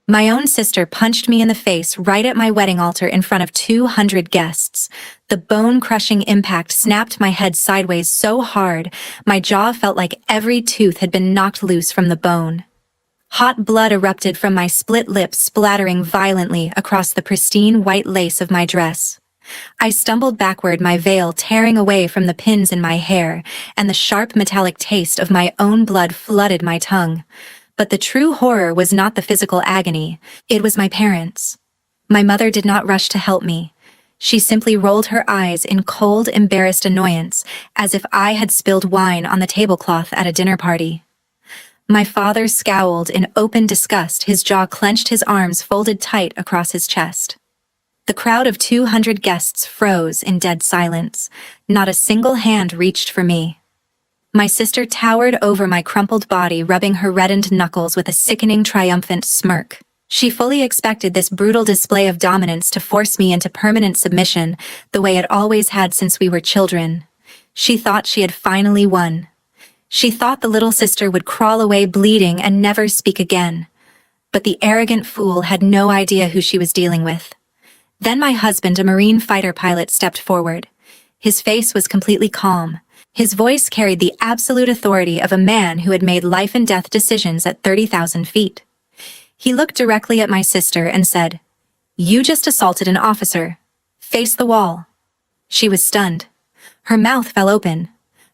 My own sister punched me in the face right at my wedding altar in front of 200 guests. The bone-crushing impact snapped my head sideways so hard, my jaw felt like every tooth had been knocked loose from the bone. Hot blood erupted from my split lips, splattering violently across the pristine white lace of my dress. I stumbled backward, my veil tearing away from the pins in my hair, and the sharp metallic taste of my own blood flooded my tongue. But the true horror was not the physical agony, it was my parents. My mother did not rush to help me. She simply rolled her eyes in cold, embarrassed annoyance, as if I had spilled wine on the tablecloth at a dinner party. My father scowled in open disgust, his jaw clenched, his arms folded tight across his chest. The crowd of 200 guests froze in dead silence. Not a single hand reached for me. My sister towered over my crumpled body, rubbing her reddened knuckles with a sickening, triumphant smirk. She fully expected this brutal display of dominance to force me into permanent submission, the way it always had since we were children. She thought she had finally won. She thought the little sister would crawl away bleeding and never speak again. But the arrogant fool had no idea who she was dealing with. Then my husband, a Marine fighter pilot, stepped forward. His face was completely calm. His voice carried the absolute authority of a man who had made life-and-death decisions at 30,000 feet. He looked directly at my sister and said, "You just assaulted an officer. Face the wall." She was stunned. Her mouth fell open.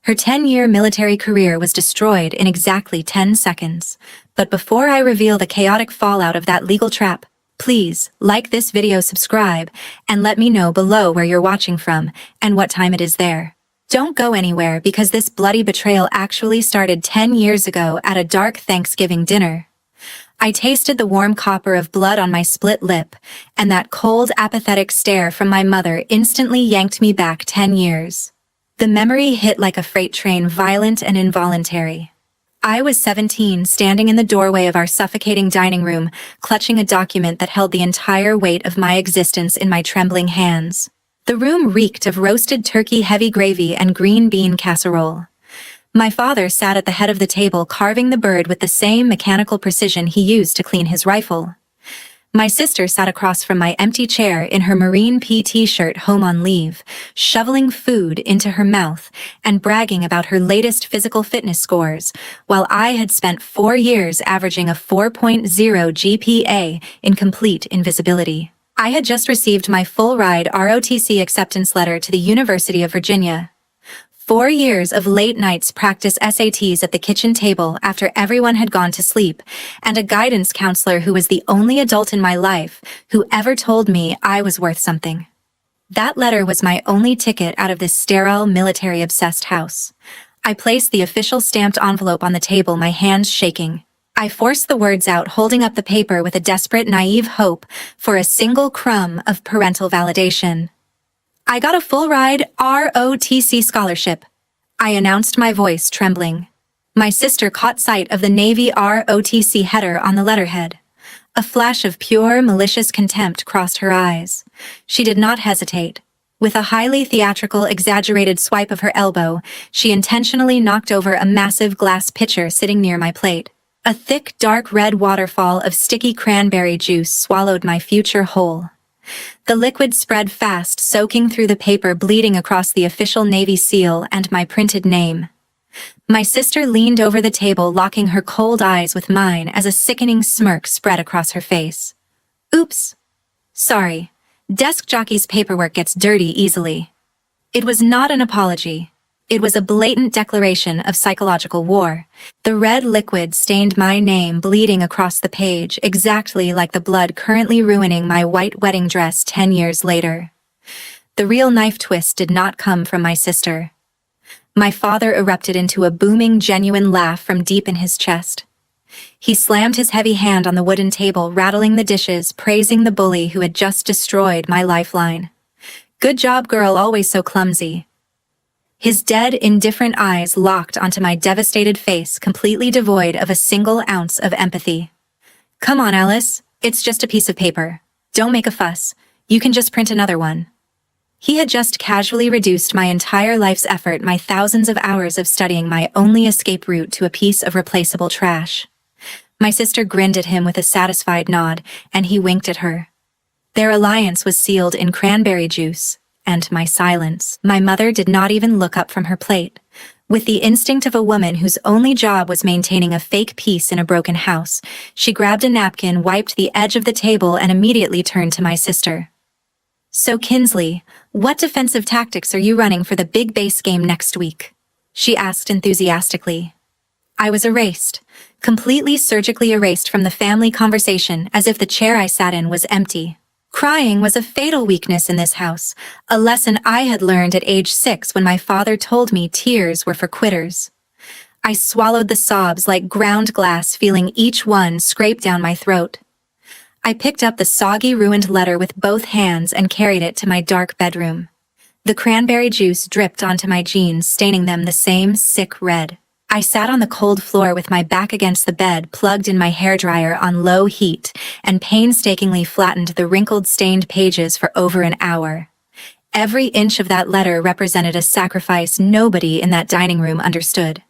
Her 10-year military career was destroyed in exactly 10 seconds. But before I reveal the chaotic fallout of that legal trap, please like this video, subscribe, and let me know below where you're watching from and what time it is there. Don't go anywhere, because this bloody betrayal actually started 10 years ago at a dark Thanksgiving dinner. I tasted the warm copper of blood on my split lip, and that cold, apathetic stare from my mother instantly yanked me back 10 years. The memory hit like a freight train, violent and involuntary. I was 17, standing in the doorway of our suffocating dining room, clutching a document that held the entire weight of my existence in my trembling hands. The room reeked of roasted turkey, heavy gravy, and green bean casserole. My father sat at the head of the table, carving the bird with the same mechanical precision he used to clean his rifle. My sister sat across from my empty chair in her Marine PT shirt, home on leave, shoveling food into her mouth and bragging about her latest physical fitness scores, while I had spent 4 years averaging a 4.0 GPA in complete invisibility. I had just received my full-ride ROTC acceptance letter to the University of Virginia. 4 years of late nights practice SATs at the kitchen table after everyone had gone to sleep, and a guidance counselor who was the only adult in my life who ever told me I was worth something. That letter was my only ticket out of this sterile, military-obsessed house. I placed the official stamped envelope on the table, my hands shaking. I forced the words out, holding up the paper with a desperate, naive hope for a single crumb of parental validation. "I got a full-ride ROTC scholarship," I announced, my voice trembling. My sister caught sight of the Navy ROTC header on the letterhead. A flash of pure, malicious contempt crossed her eyes. She did not hesitate. With a highly theatrical, exaggerated swipe of her elbow, she intentionally knocked over a massive glass pitcher sitting near my plate. A thick, dark red waterfall of sticky cranberry juice swallowed my future whole. The liquid spread fast, soaking through the paper, bleeding across the official Navy seal and my printed name. My sister leaned over the table, locking her cold eyes with mine as a sickening smirk spread across her face. "Oops. Sorry. Desk jockey's paperwork gets dirty easily." It was not an apology. It was a blatant declaration of psychological war. The red liquid stained my name, bleeding across the page, exactly like the blood currently ruining my white wedding dress 10 years later. The real knife twist did not come from my sister. My father erupted into a booming, genuine laugh from deep in his chest. He slammed his heavy hand on the wooden table, rattling the dishes, praising the bully who had just destroyed my lifeline. "Good job, girl, always so clumsy." His dead, indifferent eyes locked onto my devastated face, completely devoid of a single ounce of empathy. "Come on, Alice. It's just a piece of paper. Don't make a fuss. You can just print another one." He had just casually reduced my entire life's effort, my thousands of hours of studying, my only escape route, to a piece of replaceable trash. My sister grinned at him with a satisfied nod, and he winked at her. Their alliance was sealed in cranberry juice, and my silence. My mother did not even look up from her plate. With the instinct of a woman whose only job was maintaining a fake peace in a broken house, she grabbed a napkin, wiped the edge of the table, and immediately turned to my sister. "So Kinsley, what defensive tactics are you running for the big base game next week?" she asked enthusiastically. I was erased, completely surgically erased from the family conversation, as if the chair I sat in was empty. Crying was a fatal weakness in this house, a lesson I had learned at age 6 when my father told me tears were for quitters. I swallowed the sobs like ground glass, feeling each one scrape down my throat. I picked up the soggy, ruined letter with both hands and carried it to my dark bedroom. The cranberry juice dripped onto my jeans, staining them the same sick red. I sat on the cold floor with my back against the bed, plugged in my hairdryer on low heat, and painstakingly flattened the wrinkled, stained pages for over an hour. Every inch of that letter represented a sacrifice nobody in that dining room understood.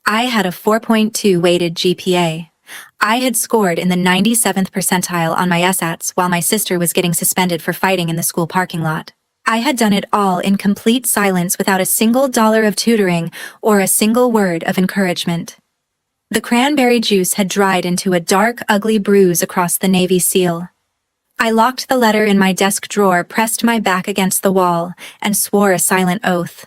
I had a 4.2 weighted GPA. I had scored in the 97th percentile on my SATs while my sister was getting suspended for fighting in the school parking lot. I had done it all in complete silence without a single dollar of tutoring or a single word of encouragement. The cranberry juice had dried into a dark, ugly bruise across the Navy SEAL. I locked the letter in my desk drawer, pressed my back against the wall, and swore a silent oath.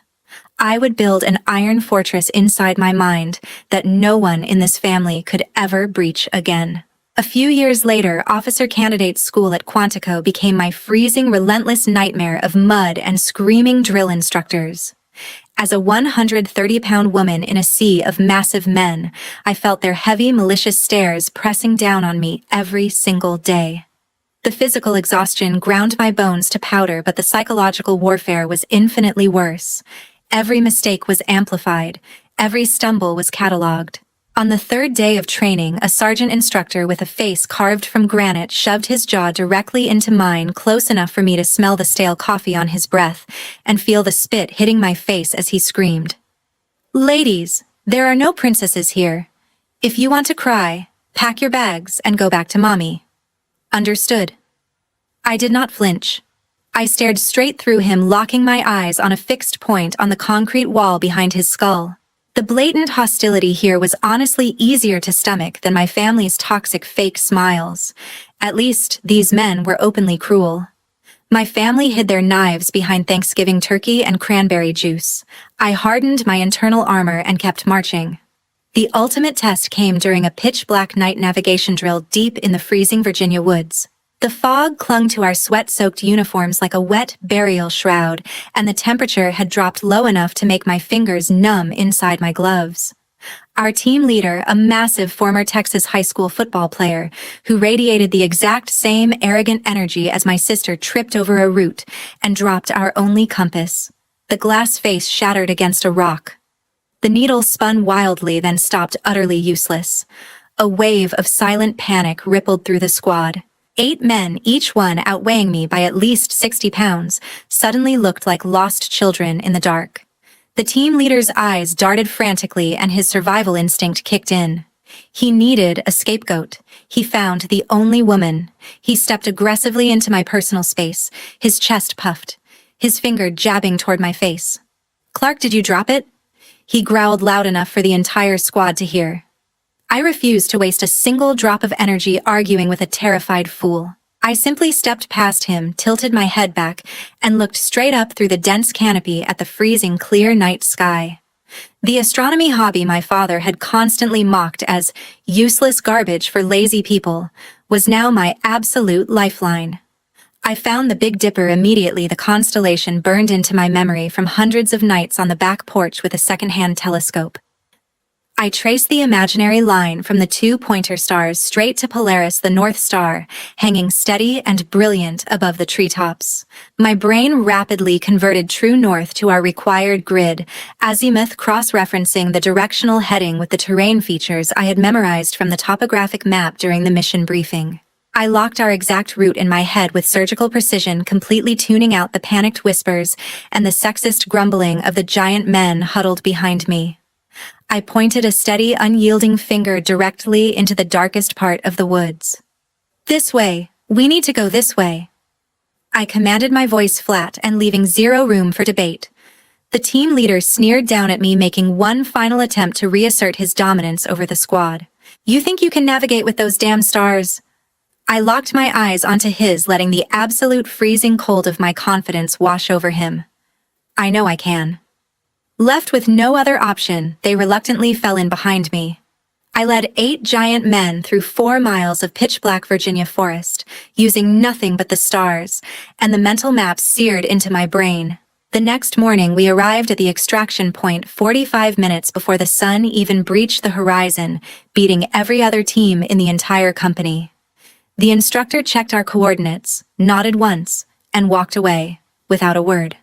I would build an iron fortress inside my mind that no one in this family could ever breach again. A few years later, officer candidate school at Quantico became my freezing, relentless nightmare of mud and screaming drill instructors. As a 130-pound woman in a sea of massive men, I felt their heavy, malicious stares pressing down on me every single day. The physical exhaustion ground my bones to powder, but the psychological warfare was infinitely worse. Every mistake was amplified. Every stumble was catalogued. On the third day of training, a sergeant instructor with a face carved from granite shoved his jaw directly into mine, close enough for me to smell the stale coffee on his breath and feel the spit hitting my face as he screamed, "Ladies, there are no princesses here. If you want to cry, pack your bags and go back to mommy." Understood. I did not flinch. I stared straight through him, locking my eyes on a fixed point on the concrete wall behind his skull. The blatant hostility here was honestly easier to stomach than my family's toxic fake smiles. At least, these men were openly cruel. My family hid their knives behind Thanksgiving turkey and cranberry juice. I hardened my internal armor and kept marching. The ultimate test came during a pitch-black night navigation drill deep in the freezing Virginia woods. The fog clung to our sweat-soaked uniforms like a wet burial shroud, and the temperature had dropped low enough to make my fingers numb inside my gloves. Our team leader, a massive former Texas high school football player, who radiated the exact same arrogant energy as my sister, tripped over a root and dropped our only compass. The glass face shattered against a rock. The needle spun wildly, then stopped, utterly useless. A wave of silent panic rippled through the squad. 8 men, each one outweighing me by at least 60 pounds, suddenly looked like lost children in the dark. The team leader's eyes darted frantically and his survival instinct kicked in. He needed a scapegoat. He found the only woman. He stepped aggressively into my personal space, his chest puffed, his finger jabbing toward my face. "Clark, did you drop it?" He growled loud enough for the entire squad to hear. I refused to waste a single drop of energy arguing with a terrified fool. I simply stepped past him, tilted my head back, and looked straight up through the dense canopy at the freezing clear night sky. The astronomy hobby my father had constantly mocked as useless garbage for lazy people was now my absolute lifeline. I found the Big Dipper immediately. The constellation burned into my memory from hundreds of nights on the back porch with a secondhand telescope. I traced the imaginary line from the 2 pointer stars straight to Polaris, the North Star, hanging steady and brilliant above the treetops. My brain rapidly converted true north to our required grid, azimuth cross-referencing the directional heading with the terrain features I had memorized from the topographic map during the mission briefing. I locked our exact route in my head with surgical precision, completely tuning out the panicked whispers and the sexist grumbling of the giant men huddled behind me. I pointed a steady, unyielding finger directly into the darkest part of the woods. This way. We need to go this way. I commanded, my voice flat and leaving zero room for debate. The team leader sneered down at me, making one final attempt to reassert his dominance over the squad. You think you can navigate with those damn stars? I locked my eyes onto his, letting the absolute freezing cold of my confidence wash over him. I know I can. Left with no other option, they reluctantly fell in behind me. I led 8 giant men through 4 miles of pitch-black Virginia forest, using nothing but the stars, and the mental maps seared into my brain. The next morning we arrived at the extraction point 45 minutes before the sun even breached the horizon, beating every other team in the entire company. The instructor checked our coordinates, nodded once, and walked away, without a word.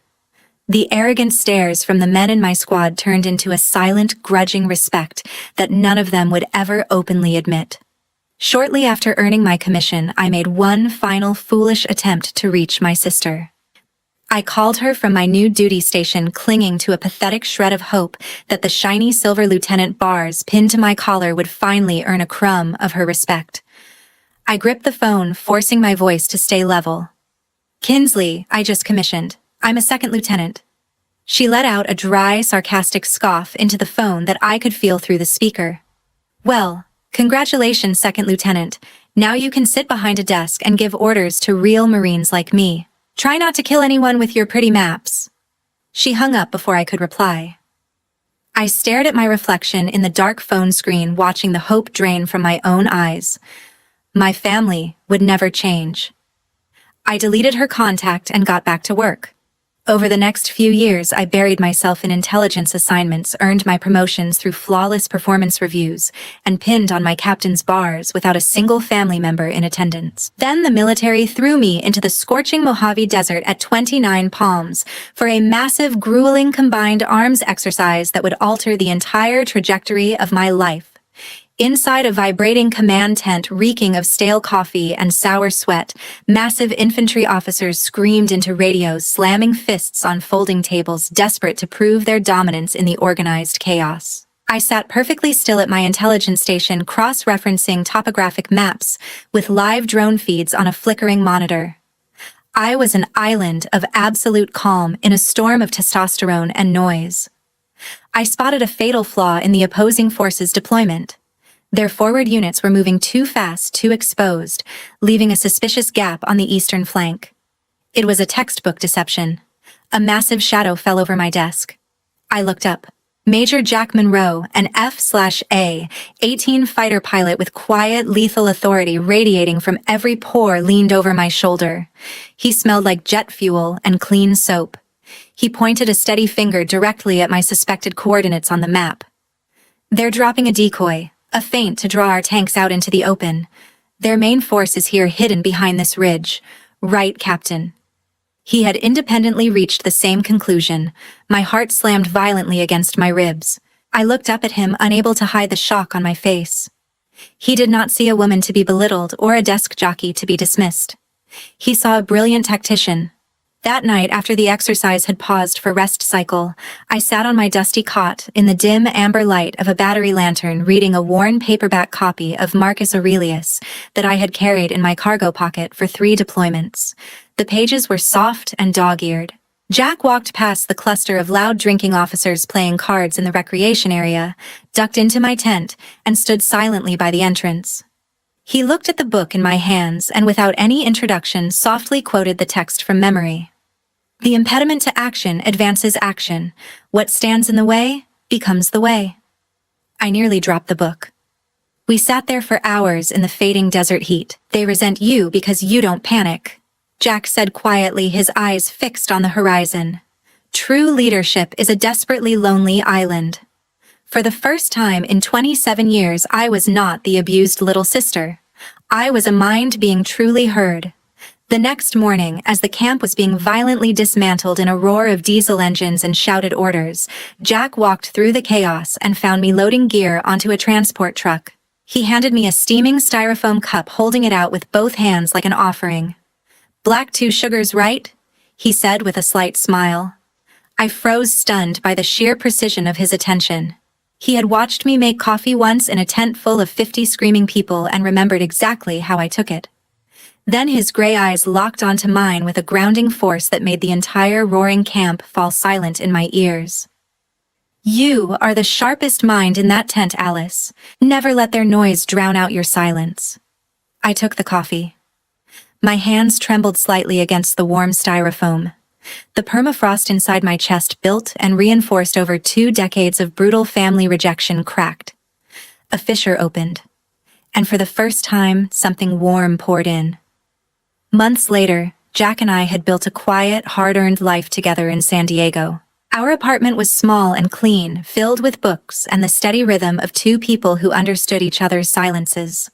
The arrogant stares from the men in my squad turned into a silent, grudging respect that none of them would ever openly admit. Shortly after earning my commission, I made one final foolish attempt to reach my sister. I called her from my new duty station, clinging to a pathetic shred of hope that the shiny silver lieutenant bars pinned to my collar would finally earn a crumb of her respect. I gripped the phone, forcing my voice to stay level. Kinsley, I just commissioned. I'm a second lieutenant. She let out a dry, sarcastic scoff into the phone that I could feel through the speaker. Well, congratulations, second lieutenant. Now you can sit behind a desk and give orders to real Marines like me. Try not to kill anyone with your pretty maps. She hung up before I could reply. I stared at my reflection in the dark phone screen, watching the hope drain from my own eyes. My family would never change. I deleted her contact and got back to work. Over the next few years, I buried myself in intelligence assignments, earned my promotions through flawless performance reviews, and pinned on my captain's bars without a single family member in attendance. Then the military threw me into the scorching Mojave Desert at 29 Palms for a massive, grueling combined arms exercise that would alter the entire trajectory of my life. Inside a vibrating command tent reeking of stale coffee and sour sweat, massive infantry officers screamed into radios, slamming fists on folding tables, desperate to prove their dominance in the organized chaos. I sat perfectly still at my intelligence station, cross-referencing topographic maps with live drone feeds on a flickering monitor. I was an island of absolute calm in a storm of testosterone and noise. I spotted a fatal flaw in the opposing forces' deployment. Their forward units were moving too fast, too exposed, leaving a suspicious gap on the eastern flank. It was a textbook deception. A massive shadow fell over my desk. I looked up. Major Jack Monroe, an F/A, 18 fighter pilot with quiet, lethal authority radiating from every pore, leaned over my shoulder. He smelled like jet fuel and clean soap. He pointed a steady finger directly at my suspected coordinates on the map. They're dropping a decoy. A feint to draw our tanks out into the open. Their main force is here, hidden behind this ridge. Right, Captain. He had independently reached the same conclusion. My heart slammed violently against my ribs. I looked up at him, unable to hide the shock on my face. He did not see a woman to be belittled or a desk jockey to be dismissed. He saw a brilliant tactician. That night, after the exercise had paused for rest cycle, I sat on my dusty cot in the dim amber light of a battery lantern, reading a worn paperback copy of Marcus Aurelius that I had carried in my cargo pocket for 3 deployments. The pages were soft and dog-eared. Jack walked past the cluster of loud drinking officers playing cards in the recreation area, ducked into my tent, and stood silently by the entrance. He looked at the book in my hands and without any introduction softly quoted the text from memory. The impediment to action advances action. What stands in the way becomes the way. I nearly dropped the book. We sat there for hours in the fading desert heat. They resent you because you don't panic, Jack said quietly, his eyes fixed on the horizon. True leadership is a desperately lonely island. For the first time in 27 years, I was not the abused little sister. I was a mind being truly heard. The next morning, as the camp was being violently dismantled in a roar of diesel engines and shouted orders, Jack walked through the chaos and found me loading gear onto a transport truck. He handed me a steaming styrofoam cup, holding it out with both hands like an offering. "Black 2 sugars, right?" he said with a slight smile. I froze, stunned by the sheer precision of his attention. He had watched me make coffee once in a tent full of 50 screaming people and remembered exactly how I took it. Then his gray eyes locked onto mine with a grounding force that made the entire roaring camp fall silent in my ears. "You are the sharpest mind in that tent, Alice. Never let their noise drown out your silence." I took the coffee. My hands trembled slightly against the warm styrofoam. The permafrost inside my chest, built and reinforced over 2 decades of brutal family rejection, cracked. A fissure opened. And for the first time, something warm poured in. Months later, Jack and I had built a quiet, hard-earned life together in San Diego. Our apartment was small and clean, filled with books and the steady rhythm of 2 people who understood each other's silences.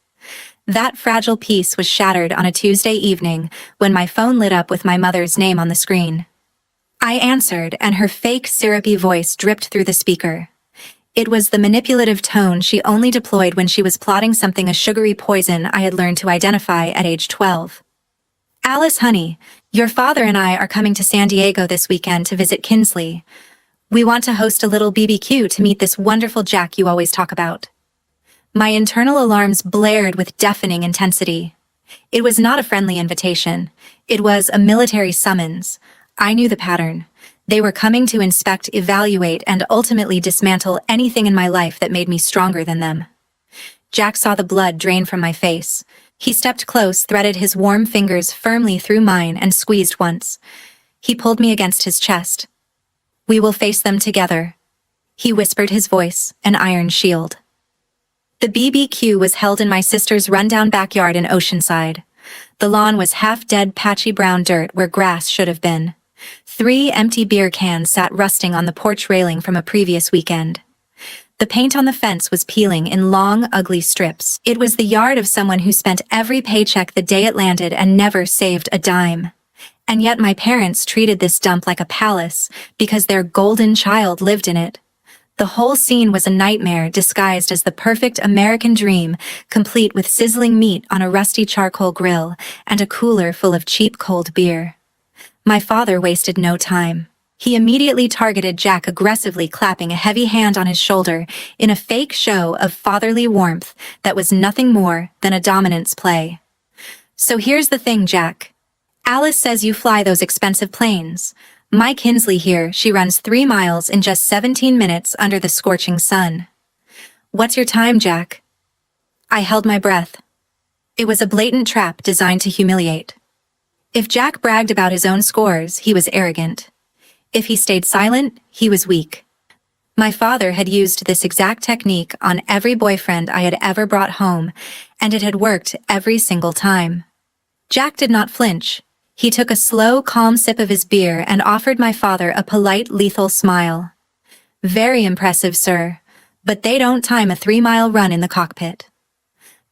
That fragile peace was shattered on a Tuesday evening when my phone lit up with my mother's name on the screen. I answered, and her fake, syrupy voice dripped through the speaker. It was the manipulative tone she only deployed when she was plotting something, a sugary poison I had learned to identify at age 12. "Alice, honey, your father and I are coming to San Diego this weekend to visit Kinsley. We want to host a little BBQ to meet this wonderful Jack you always talk about." My internal alarms blared with deafening intensity. It was not a friendly invitation. It was a military summons. I knew the pattern. They were coming to inspect, evaluate, and ultimately dismantle anything in my life that made me stronger than them. Jack saw the blood drain from my face. He stepped close, threaded his warm fingers firmly through mine, and squeezed once. He pulled me against his chest. "We will face them together," he whispered, his voice an iron shield. The BBQ was held in my sister's rundown backyard in Oceanside. The lawn was half-dead, patchy brown dirt where grass should have been. 3 empty beer cans sat rusting on the porch railing from a previous weekend. The paint on the fence was peeling in long, ugly strips. It was the yard of someone who spent every paycheck the day it landed and never saved a dime. And yet my parents treated this dump like a palace because their golden child lived in it. The whole scene was a nightmare disguised as the perfect American dream, complete with sizzling meat on a rusty charcoal grill and a cooler full of cheap cold beer. My father wasted no time. He immediately targeted Jack, aggressively clapping a heavy hand on his shoulder in a fake show of fatherly warmth that was nothing more than a dominance play. "So here's the thing, Jack. Alice says you fly those expensive planes. My Kinsley here, she runs 3 miles in just 17 minutes under the scorching sun. What's your time, Jack?" I held my breath. It was a blatant trap designed to humiliate. If Jack bragged about his own scores, he was arrogant. If he stayed silent, he was weak. My father had used this exact technique on every boyfriend I had ever brought home, and it had worked every single time. Jack did not flinch. He took a slow, calm sip of his beer and offered my father a polite, lethal smile. "Very impressive, sir, but they don't time a 3-mile run in the cockpit."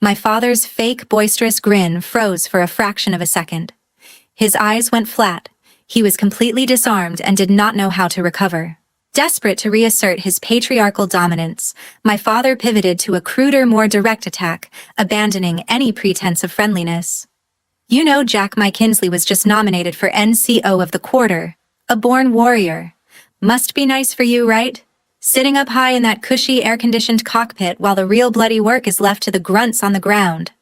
My father's fake, boisterous grin froze for a fraction of a second. His eyes went flat. He was completely disarmed and did not know how to recover. Desperate to reassert his patriarchal dominance, my father pivoted to a cruder, more direct attack, abandoning any pretense of friendliness. "You know, Jack, my Kinsley was just nominated for NCO of the quarter. A born warrior. Must be nice for you, right? Sitting up high in that cushy, air-conditioned cockpit while the real bloody work is left to the grunts on the ground."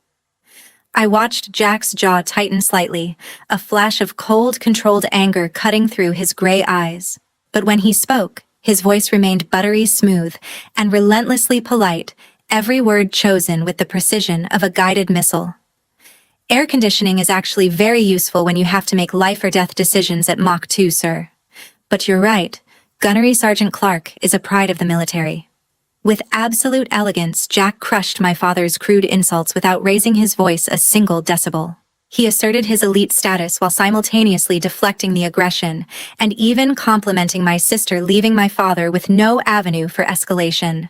I watched Jack's jaw tighten slightly, a flash of cold, controlled anger cutting through his gray eyes. But when he spoke, his voice remained buttery smooth and relentlessly polite, every word chosen with the precision of a guided missile. "Air conditioning is actually very useful when you have to make life-or-death decisions at Mach 2, sir. But you're right, Gunnery Sergeant Clark is a pride of the military." With absolute elegance, Jack crushed my father's crude insults without raising his voice a single decibel. He asserted his elite status while simultaneously deflecting the aggression, and even complimenting my sister, leaving my father with no avenue for escalation.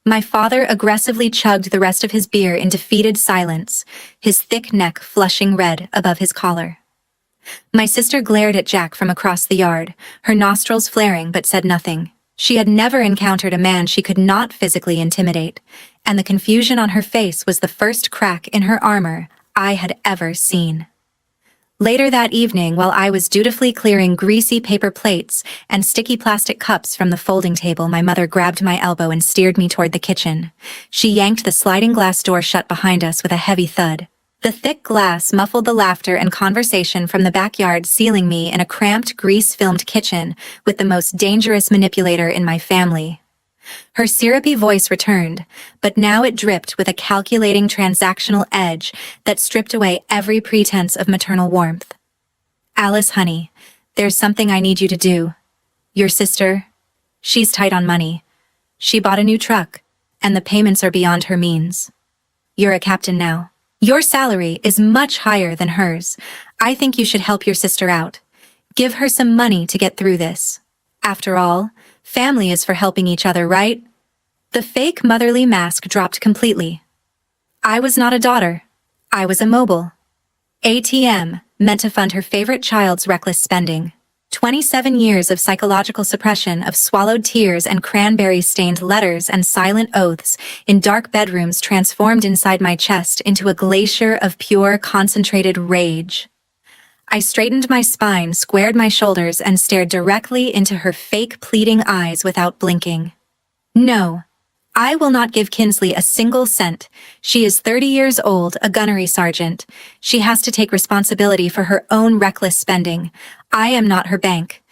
My father aggressively chugged the rest of his beer in defeated silence, his thick neck flushing red above his collar. My sister glared at Jack from across the yard, her nostrils flaring, but said nothing. She had never encountered a man she could not physically intimidate, and the confusion on her face was the first crack in her armor I had ever seen. Later that evening, while I was dutifully clearing greasy paper plates and sticky plastic cups from the folding table, my mother grabbed my elbow and steered me toward the kitchen. She yanked the sliding glass door shut behind us with a heavy thud. The thick glass muffled the laughter and conversation from the backyard, sealing me in a cramped, grease-filmed kitchen with the most dangerous manipulator in my family. Her syrupy voice returned, but now it dripped with a calculating transactional edge that stripped away every pretense of maternal warmth. "Alice, honey, there's something I need you to do. Your sister, she's tight on money. She bought a new truck, and the payments are beyond her means. You're a captain now. Your salary is much higher than hers. I think you should help your sister out. Give her some money to get through this. After all, family is for helping each other, right?" The fake motherly mask dropped completely. I was not a daughter. I was a mobile ATM, meant to fund her favorite child's reckless spending. 27 years of psychological suppression, of swallowed tears and cranberry-stained letters and silent oaths in dark bedrooms transformed inside my chest into a glacier of pure, concentrated rage. I straightened my spine, squared my shoulders, and stared directly into her fake, pleading eyes without blinking. "No, I will not give Kinsley a single cent. She is 30 years old, a gunnery sergeant. She has to take responsibility for her own reckless spending. I am not her bank."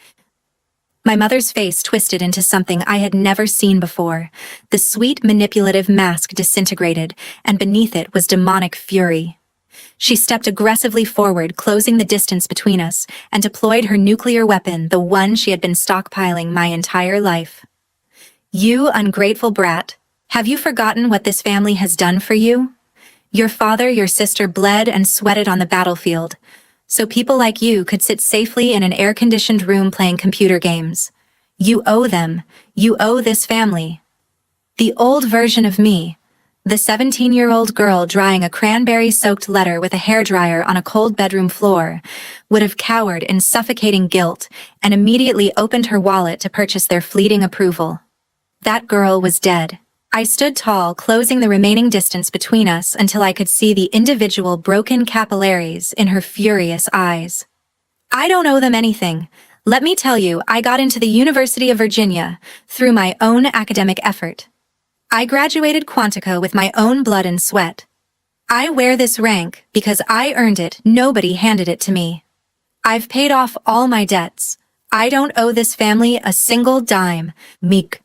My mother's face twisted into something I had never seen before. The sweet, manipulative mask disintegrated, and beneath it was demonic fury. She stepped aggressively forward, closing the distance between us, and deployed her nuclear weapon, the one she had been stockpiling my entire life. "You ungrateful brat, have you forgotten what this family has done for you? Your father, your sister bled and sweated on the battlefield, so people like you could sit safely in an air-conditioned room playing computer games. You owe them. You owe this family." The old version of me, the 17-year-old girl drying a cranberry-soaked letter with a hairdryer on a cold bedroom floor, would have cowered in suffocating guilt and immediately opened her wallet to purchase their fleeting approval. That girl was dead. I stood tall, closing the remaining distance between us until I could see the individual broken capillaries in her furious eyes. "I don't owe them anything. Let me tell you, I got into the University of Virginia through my own academic effort. I graduated Quantico with my own blood and sweat. I wear this rank because I earned it. Nobody handed it to me. I've paid off all my debts. I don't owe this family a single dime. Meek."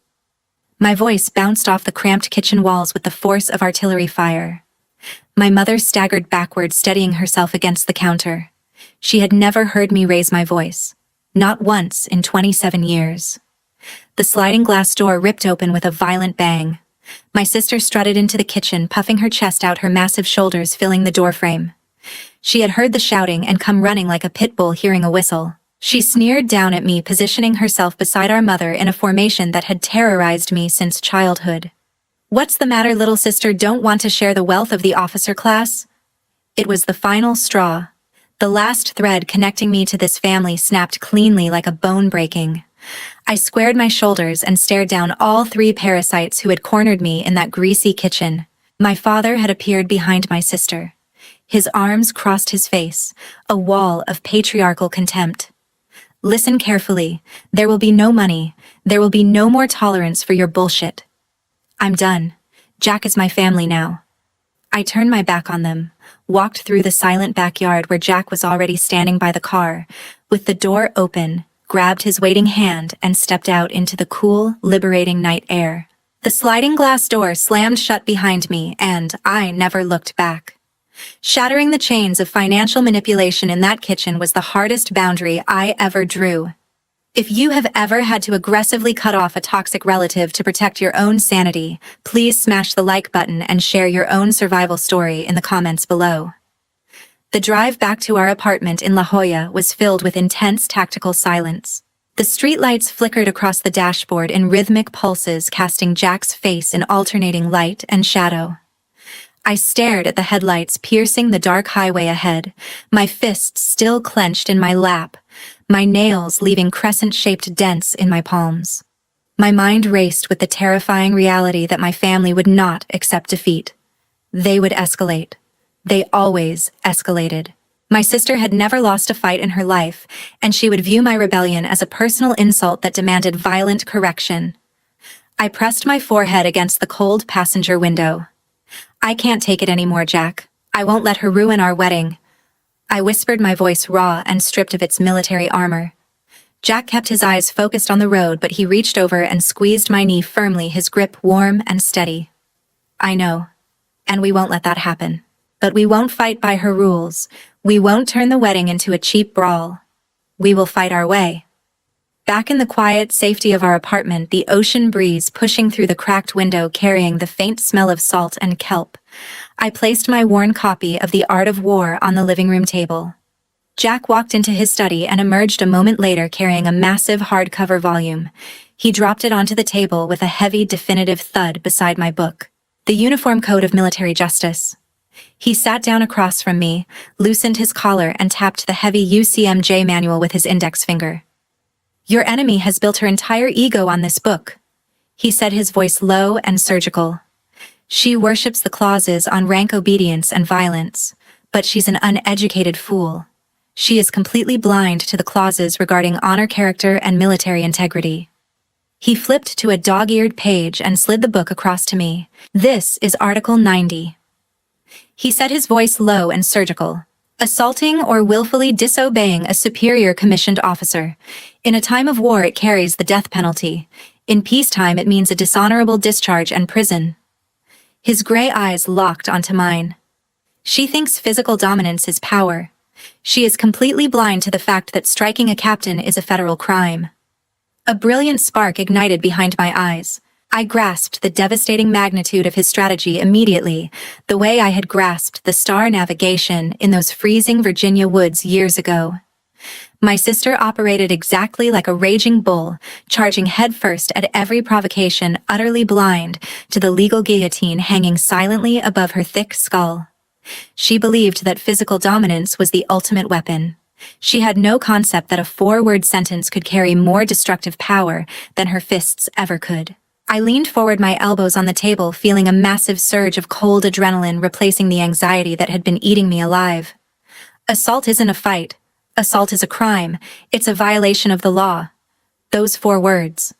My voice bounced off the cramped kitchen walls with the force of artillery fire. My mother staggered backward, steadying herself against the counter. She had never heard me raise my voice. Not once in 27 years. The sliding glass door ripped open with a violent bang. My sister strutted into the kitchen, puffing her chest out, her massive shoulders filling the doorframe. She had heard the shouting and come running like a pit bull hearing a whistle. She sneered down at me, positioning herself beside our mother in a formation that had terrorized me since childhood. "What's the matter, little sister? Don't want to share the wealth of the officer class?" It was the final straw. The last thread connecting me to this family snapped cleanly like a bone breaking. I squared my shoulders and stared down all three parasites who had cornered me in that greasy kitchen. My father had appeared behind my sister. His arms crossed his face, a wall of patriarchal contempt. "Listen carefully. There will be no money. There will be no more tolerance for your bullshit. I'm done. Jack is my family now." I turned my back on them, walked through the silent backyard where Jack was already standing by the car, with the door open, grabbed his waiting hand, and stepped out into the cool, liberating night air. The sliding glass door slammed shut behind me, and I never looked back. Shattering the chains of financial manipulation in that kitchen was the hardest boundary I ever drew. If you have ever had to aggressively cut off a toxic relative to protect your own sanity, please smash the like button and share your own survival story in the comments below. The drive back to our apartment in La Jolla was filled with intense tactical silence. The streetlights flickered across the dashboard in rhythmic pulses, casting Jack's face in alternating light and shadow. I stared at the headlights piercing the dark highway ahead, my fists still clenched in my lap, my nails leaving crescent-shaped dents in my palms. My mind raced with the terrifying reality that my family would not accept defeat. They would escalate. They always escalated. My sister had never lost a fight in her life, and she would view my rebellion as a personal insult that demanded violent correction. I pressed my forehead against the cold passenger window. "I can't take it anymore, Jack. I won't let her ruin our wedding." I whispered, my voice raw and stripped of its military armor. Jack kept his eyes focused on the road, but he reached over and squeezed my knee firmly, his grip warm and steady. "I know. And we won't let that happen. But we won't fight by her rules. We won't turn the wedding into a cheap brawl. We will fight our way." Back in the quiet safety of our apartment, the ocean breeze pushing through the cracked window carrying the faint smell of salt and kelp, I placed my worn copy of The Art of War on the living room table. Jack walked into his study and emerged a moment later carrying a massive hardcover volume. He dropped it onto the table with a heavy, definitive thud beside my book. The Uniform Code of Military Justice. He sat down across from me, loosened his collar, and tapped the heavy UCMJ manual with his index finger. "Your enemy has built her entire ego on this book," he said, his voice low and surgical. "She worships the clauses on rank obedience and violence, but she's an uneducated fool. She is completely blind to the clauses regarding honor, character, and military integrity." He flipped to a dog-eared page and slid the book across to me. "This is Article 90. He said, his voice low and surgical. "Assaulting or willfully disobeying a superior commissioned officer. In a time of war, it carries the death penalty. In peacetime, it means a dishonorable discharge and prison." His gray eyes locked onto mine. "She thinks physical dominance is power. She is completely blind to the fact that striking a captain is a federal crime." A brilliant spark ignited behind my eyes. I grasped the devastating magnitude of his strategy immediately, the way I had grasped the star navigation in those freezing Virginia woods years ago. My sister operated exactly like a raging bull, charging headfirst at every provocation, utterly blind to the legal guillotine hanging silently above her thick skull. She believed that physical dominance was the ultimate weapon. She had no concept that a 4-word sentence could carry more destructive power than her fists ever could. I leaned forward, my elbows on the table, feeling a massive surge of cold adrenaline replacing the anxiety that had been eating me alive. Assault isn't a fight. Assault is a crime. It's a violation of the law. Those 4 words.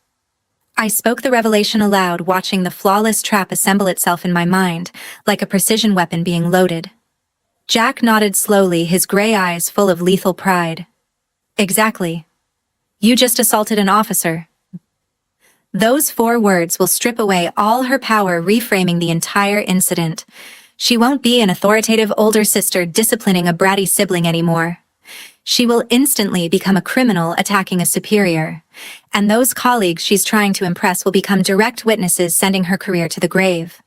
I spoke the revelation aloud, watching the flawless trap assemble itself in my mind, like a precision weapon being loaded. Jack nodded slowly, his gray eyes full of lethal pride. "Exactly. You just assaulted an officer. Those 4 words will strip away all her power, reframing the entire incident. She won't be an authoritative older sister disciplining a bratty sibling anymore. She will instantly become a criminal attacking a superior, and those colleagues she's trying to impress will become direct witnesses, sending her career to the grave."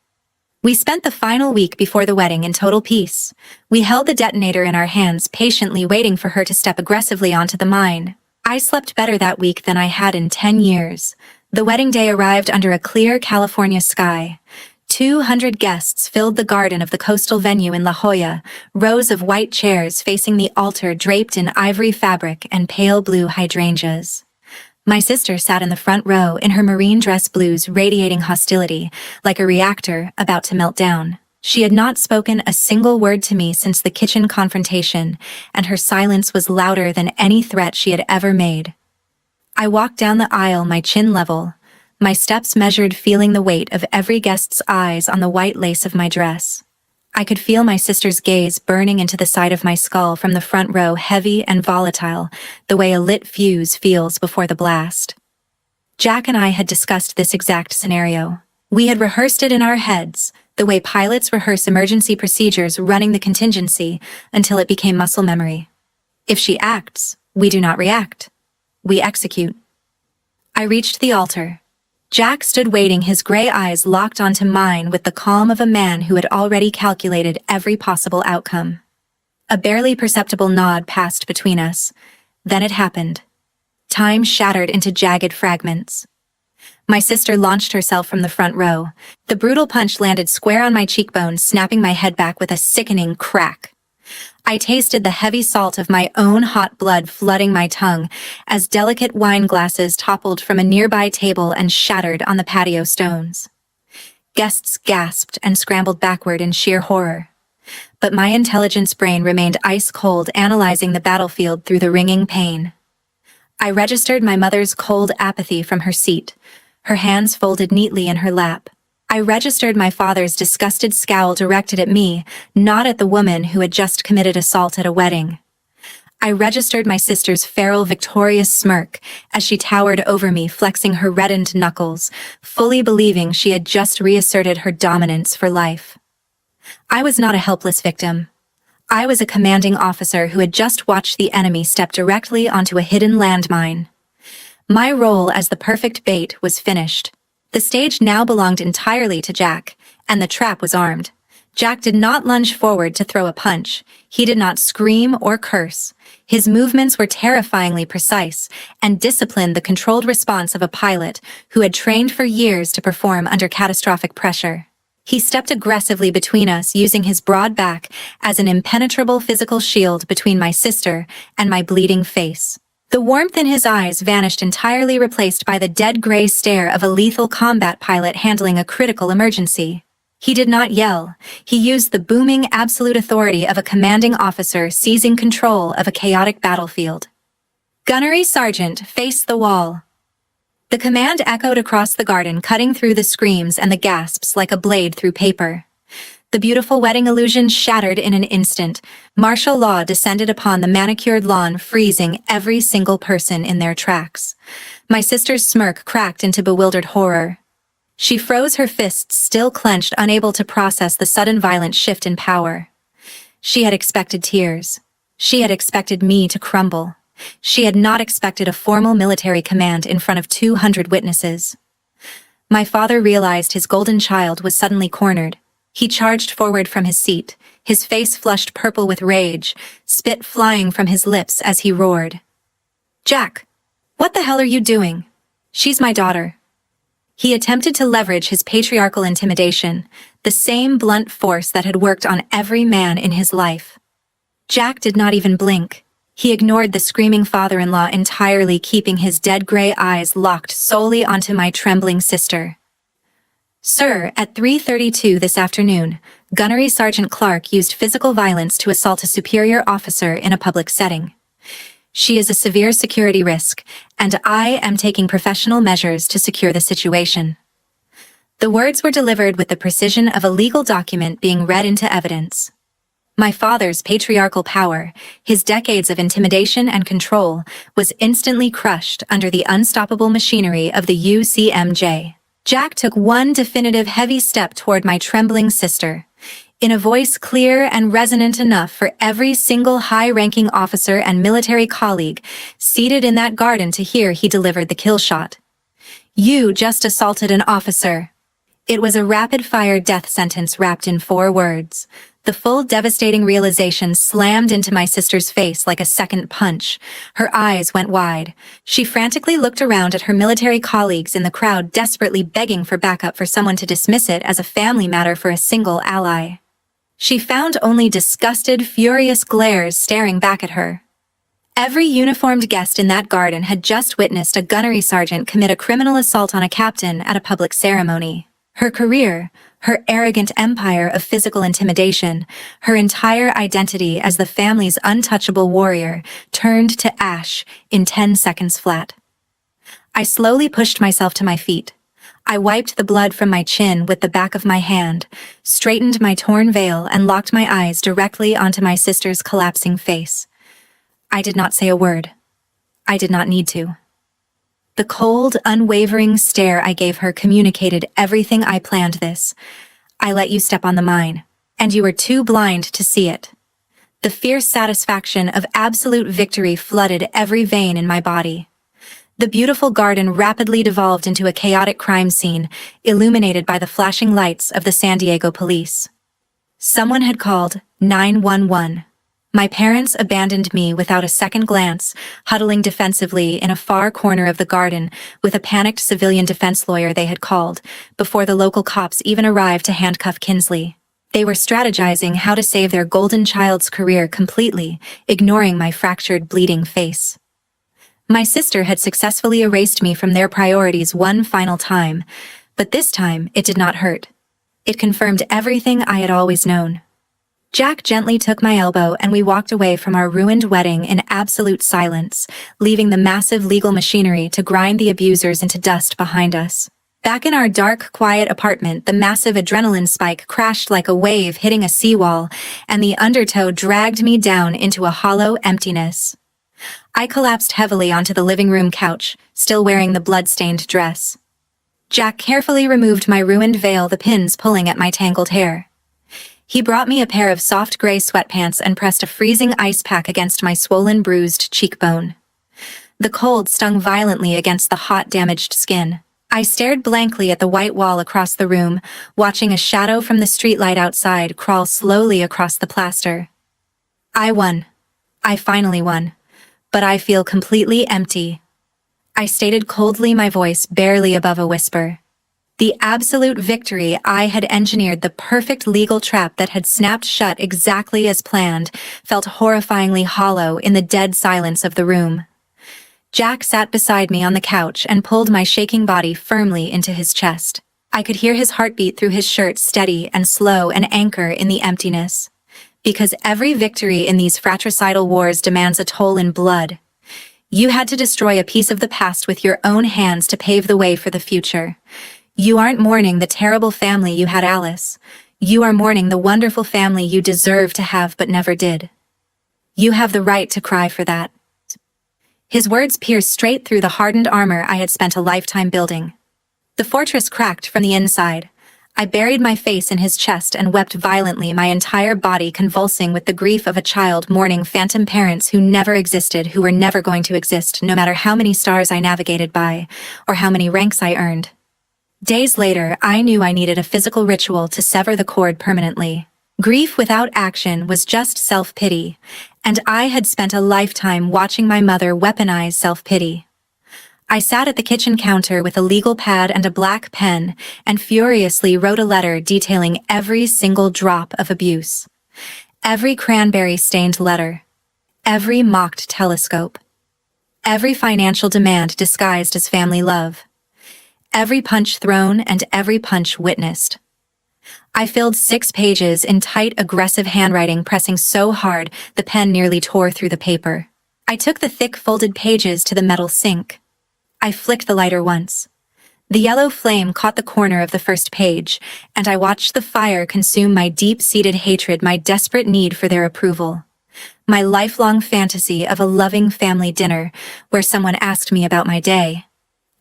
We spent the final week before the wedding in total peace. We held the detonator in our hands, patiently waiting for her to step aggressively onto the mine. I slept better that week than I had in 10 years. The wedding day arrived under a clear California sky. 200 guests filled the garden of the coastal venue in La Jolla, rows of white chairs facing the altar draped in ivory fabric and pale blue hydrangeas. My sister sat in the front row in her marine dress blues, radiating hostility, like a reactor about to melt down. She had not spoken a single word to me since the kitchen confrontation, and her silence was louder than any threat she had ever made. I walked down the aisle, my chin level, my steps measured, feeling the weight of every guest's eyes on the white lace of my dress. I could feel my sister's gaze burning into the side of my skull from the front row, heavy and volatile, the way a lit fuse feels before the blast. Jack and I had discussed this exact scenario. We had rehearsed it in our heads, the way pilots rehearse emergency procedures, running the contingency until it became muscle memory. If she acts, we do not react. We execute. I reached the altar. Jack stood waiting, his gray eyes locked onto mine with the calm of a man who had already calculated every possible outcome. A barely perceptible nod passed between us. Then it happened. Time shattered into jagged fragments. My sister launched herself from the front row. The brutal punch landed square on my cheekbone, snapping my head back with a sickening crack. I tasted the heavy salt of my own hot blood flooding my tongue as delicate wine glasses toppled from a nearby table and shattered on the patio stones. Guests gasped and scrambled backward in sheer horror. but my intelligence brain remained ice-cold, analyzing the battlefield through the ringing pain. I registered my mother's cold apathy from her seat, her hands folded neatly in her lap. I registered my father's disgusted scowl directed at me, not at the woman who had just committed assault at a wedding. I registered my sister's feral, victorious smirk as she towered over me, flexing her reddened knuckles, fully believing she had just reasserted her dominance for life. I was not a helpless victim. I was a commanding officer who had just watched the enemy step directly onto a hidden landmine. My role as the perfect bait was finished. The stage now belonged entirely to Jack, and the trap was armed. Jack did not lunge forward to throw a punch. He did not scream or curse. His movements were terrifyingly precise and disciplined the controlled response of a pilot who had trained for years to perform under catastrophic pressure. He stepped aggressively between us, using his broad back as an impenetrable physical shield between my sister and my bleeding face. The warmth in his eyes vanished entirely, replaced by the dead gray stare of a lethal combat pilot handling a critical emergency. He did not yell. He used the booming absolute authority of a commanding officer seizing control of a chaotic battlefield. "Gunnery Sergeant, face the wall." The command echoed across the garden, cutting through the screams and the gasps like a blade through paper. The beautiful wedding illusion shattered in an instant. Martial law descended upon the manicured lawn, freezing every single person in their tracks. My sister's smirk cracked into bewildered horror. She froze, her fists still clenched, unable to process the sudden violent shift in power. She had expected tears. She had expected me to crumble. She had not expected a formal military command in front of 200 witnesses. My father realized his golden child was suddenly cornered. He charged forward from his seat, his face flushed purple with rage, spit flying from his lips as he roared. "Jack, what the hell are you doing? She's my daughter." He attempted to leverage his patriarchal intimidation, the same blunt force that had worked on every man in his life. Jack did not even blink. He ignored the screaming father-in-law entirely, keeping his dead gray eyes locked solely onto my trembling sister. "Sir, at 3:32 this afternoon, Gunnery Sergeant Clark used physical violence to assault a superior officer in a public setting. She is a severe security risk, and I am taking professional measures to secure the situation." The words were delivered with the precision of a legal document being read into evidence. My father's patriarchal power, his decades of intimidation and control, was instantly crushed under the unstoppable machinery of the UCMJ. Jack took one definitive heavy step toward my trembling sister. In a voice clear and resonant enough for every single high-ranking officer and military colleague seated in that garden to hear, he delivered the kill shot. "You just assaulted an officer." It was a rapid-fire death sentence wrapped in 4 words. The full devastating realization slammed into my sister's face like a second punch. Her eyes went wide. She frantically looked around at her military colleagues in the crowd, desperately begging for backup, for someone to dismiss it as a family matter for a single ally. She found only disgusted, furious glares staring back at her. Every uniformed guest in that garden had just witnessed a gunnery sergeant commit a criminal assault on a captain at a public ceremony. Her career, her arrogant empire of physical intimidation, her entire identity as the family's untouchable warrior, turned to ash in 10 seconds flat. I slowly pushed myself to my feet. I wiped the blood from my chin with the back of my hand, straightened my torn veil, and locked my eyes directly onto my sister's collapsing face. I did not say a word. I did not need to. The cold, unwavering stare I gave her communicated everything. I planned this. I let you step on the mine, and you were too blind to see it. The fierce satisfaction of absolute victory flooded every vein in my body. The beautiful garden rapidly devolved into a chaotic crime scene, illuminated by the flashing lights of the San Diego police. Someone had called 911. My parents abandoned me without a second glance, huddling defensively in a far corner of the garden with a panicked civilian defense lawyer they had called, before the local cops even arrived to handcuff Kinsley. They were strategizing how to save their golden child's career completely, ignoring my fractured, bleeding face. My sister had successfully erased me from their priorities one final time, but this time it did not hurt. It confirmed everything I had always known. Jack gently took my elbow and we walked away from our ruined wedding in absolute silence, leaving the massive legal machinery to grind the abusers into dust behind us. Back in our dark, quiet apartment, the massive adrenaline spike crashed like a wave hitting a seawall, and the undertow dragged me down into a hollow emptiness. I collapsed heavily onto the living room couch, still wearing the blood-stained dress. Jack carefully removed my ruined veil, the pins pulling at my tangled hair. He brought me a pair of soft gray sweatpants and pressed a freezing ice pack against my swollen, bruised cheekbone. The cold stung violently against the hot, damaged skin. I stared blankly at the white wall across the room, watching a shadow from the streetlight outside crawl slowly across the plaster. I won. I finally won. But I feel completely empty. I stated coldly, my voice barely above a whisper. The absolute victory. I had engineered the perfect legal trap that had snapped shut exactly as planned, felt horrifyingly hollow in the dead silence of the room. Jack sat beside me on the couch and pulled my shaking body firmly into his chest. I could hear his heartbeat through his shirt, steady and slow, an anchor in the emptiness. Because every victory in these fratricidal wars demands a toll in blood. You had to destroy a piece of the past with your own hands to pave the way for the future. You aren't mourning the terrible family you had, Alice. You are mourning the wonderful family you deserve to have but never did. You have the right to cry for that. His words pierced straight through the hardened armor I had spent a lifetime building. The fortress cracked from the inside. I buried my face in his chest and wept violently, my entire body convulsing with the grief of a child mourning phantom parents who never existed, who were never going to exist, no matter how many stars I navigated by, or how many ranks I earned. Days later, I knew I needed a physical ritual to sever the cord permanently. Grief without action was just self-pity, and I had spent a lifetime watching my mother weaponize self-pity. I sat at the kitchen counter with a legal pad and a black pen and furiously wrote a letter detailing every single drop of abuse. Every cranberry-stained letter. Every mocked telescope. Every financial demand disguised as family love. Every punch thrown and every punch witnessed. I filled 6 pages in tight, aggressive handwriting, pressing so hard the pen nearly tore through the paper. I took the thick, folded pages to the metal sink. I flicked the lighter once. The yellow flame caught the corner of the first page, and I watched the fire consume my deep-seated hatred, my desperate need for their approval. My lifelong fantasy of a loving family dinner where someone asked me about my day.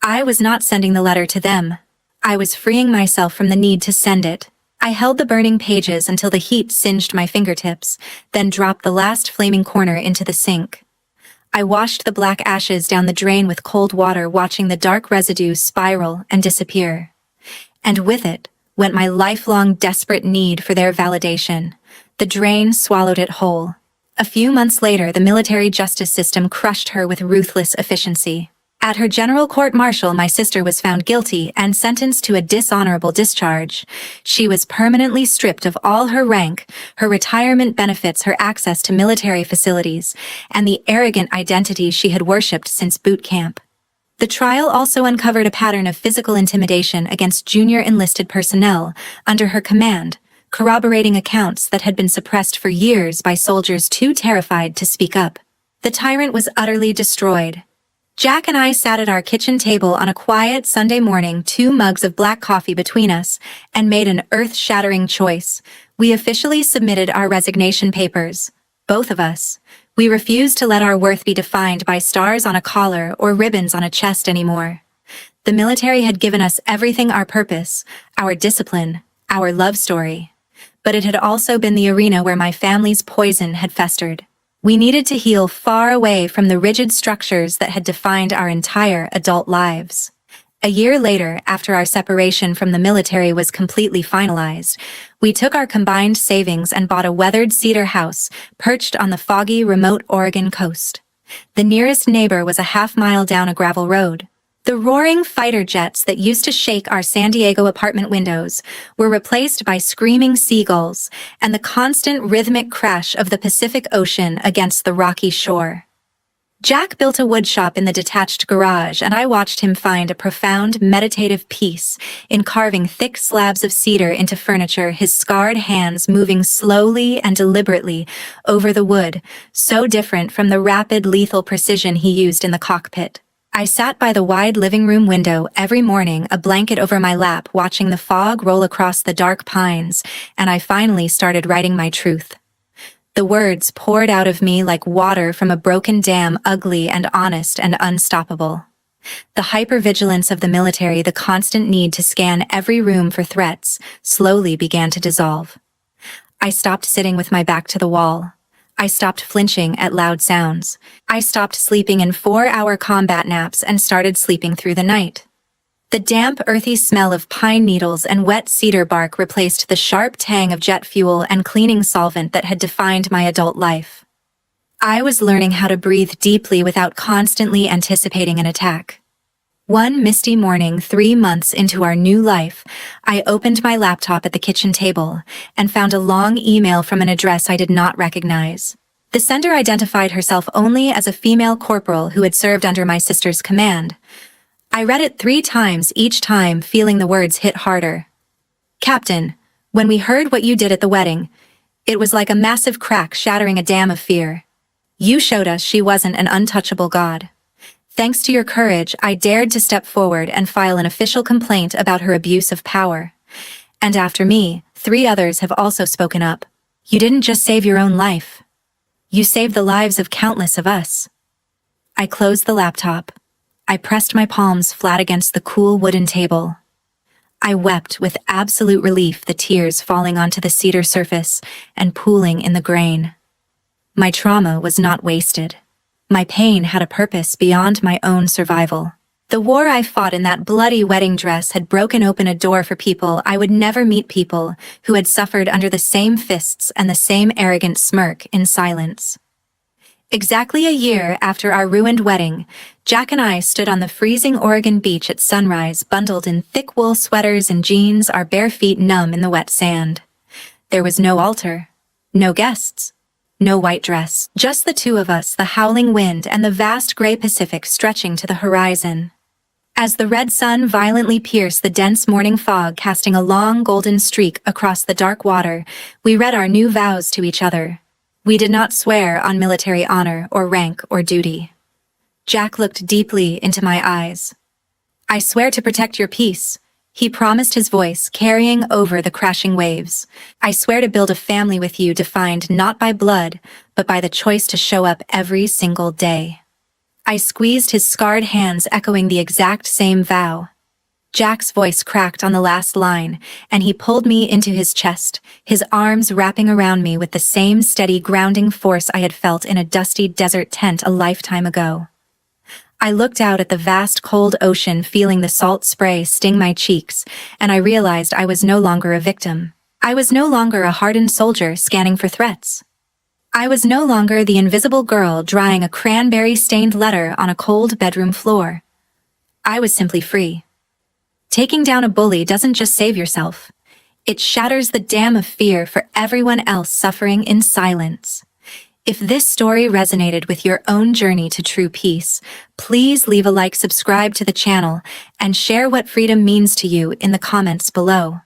I was not sending the letter to them. I was freeing myself from the need to send it. I held the burning pages until the heat singed my fingertips, then dropped the last flaming corner into the sink. I washed the black ashes down the drain with cold water, watching the dark residue spiral and disappear. And with it went my lifelong desperate need for their validation. The drain swallowed it whole. A few months later, the military justice system crushed her with ruthless efficiency. At her general court-martial, my sister was found guilty and sentenced to a dishonorable discharge. She was permanently stripped of all her rank, her retirement benefits, her access to military facilities, and the arrogant identity she had worshipped since boot camp. The trial also uncovered a pattern of physical intimidation against junior enlisted personnel under her command, corroborating accounts that had been suppressed for years by soldiers too terrified to speak up. The tyrant was utterly destroyed. Jack and I sat at our kitchen table on a quiet Sunday morning, 2 mugs of black coffee between us, and made an earth-shattering choice. We officially submitted our resignation papers. Both of us. We refused to let our worth be defined by stars on a collar or ribbons on a chest anymore. The military had given us everything: our purpose, our discipline, our love story. But it had also been the arena where my family's poison had festered. We needed to heal far away from the rigid structures that had defined our entire adult lives. A year later, after our separation from the military was completely finalized, we took our combined savings and bought a weathered cedar house perched on the foggy, remote Oregon coast. The nearest neighbor was a half-mile down a gravel road. The roaring fighter jets that used to shake our San Diego apartment windows were replaced by screaming seagulls and the constant rhythmic crash of the Pacific Ocean against the rocky shore. Jack built a woodshop in the detached garage, and I watched him find a profound, meditative peace in carving thick slabs of cedar into furniture, his scarred hands moving slowly and deliberately over the wood, so different from the rapid, lethal precision he used in the cockpit. I sat by the wide living room window every morning, a blanket over my lap, watching the fog roll across the dark pines, and I finally started writing my truth. The words poured out of me like water from a broken dam, ugly and honest and unstoppable. The hypervigilance of the military, the constant need to scan every room for threats, slowly began to dissolve. I stopped sitting with my back to the wall. I stopped flinching at loud sounds. I stopped sleeping in 4-hour combat naps and started sleeping through the night. The damp, earthy smell of pine needles and wet cedar bark replaced the sharp tang of jet fuel and cleaning solvent that had defined my adult life. I was learning how to breathe deeply without constantly anticipating an attack. One misty morning, 3 months into our new life, I opened my laptop at the kitchen table and found a long email from an address I did not recognize. The sender identified herself only as a female corporal who had served under my sister's command. I read it 3 times, each time feeling the words hit harder. Captain, when we heard what you did at the wedding, it was like a massive crack shattering a dam of fear. You showed us she wasn't an untouchable god. Thanks to your courage, I dared to step forward and file an official complaint about her abuse of power. And after me, 3 others have also spoken up. You didn't just save your own life. You saved the lives of countless of us. I closed the laptop. I pressed my palms flat against the cool wooden table. I wept with absolute relief, the tears falling onto the cedar surface and pooling in the grain. My trauma was not wasted. My pain had a purpose beyond my own survival. The war I fought in that bloody wedding dress had broken open a door for people I would never meet, people who had suffered under the same fists and the same arrogant smirk in silence. Exactly a year after our ruined wedding, Jack and I stood on the freezing Oregon beach at sunrise, bundled in thick wool sweaters and jeans, our bare feet numb in the wet sand. There was no altar, no guests, no white dress, just the 2 of us, the howling wind and the vast gray Pacific stretching to the horizon. As the red sun violently pierced the dense morning fog, casting a long golden streak across the dark water, we read our new vows to each other. We did not swear on military honor or rank or duty. Jack looked deeply into my eyes. I swear to protect your peace, he promised, his voice carrying over the crashing waves. I swear to build a family with you, defined not by blood, but by the choice to show up every single day. I squeezed his scarred hands, echoing the exact same vow. Jack's voice cracked on the last line, and he pulled me into his chest, his arms wrapping around me with the same steady, grounding force I had felt in a dusty desert tent a lifetime ago. I looked out at the vast, cold ocean, feeling the salt spray sting my cheeks, and I realized I was no longer a victim. I was no longer a hardened soldier scanning for threats. I was no longer the invisible girl drying a cranberry-stained letter on a cold bedroom floor. I was simply free. Taking down a bully doesn't just save yourself. It shatters the dam of fear for everyone else suffering in silence. If this story resonated with your own journey to true peace, please leave a like, subscribe to the channel, and share what freedom means to you in the comments below.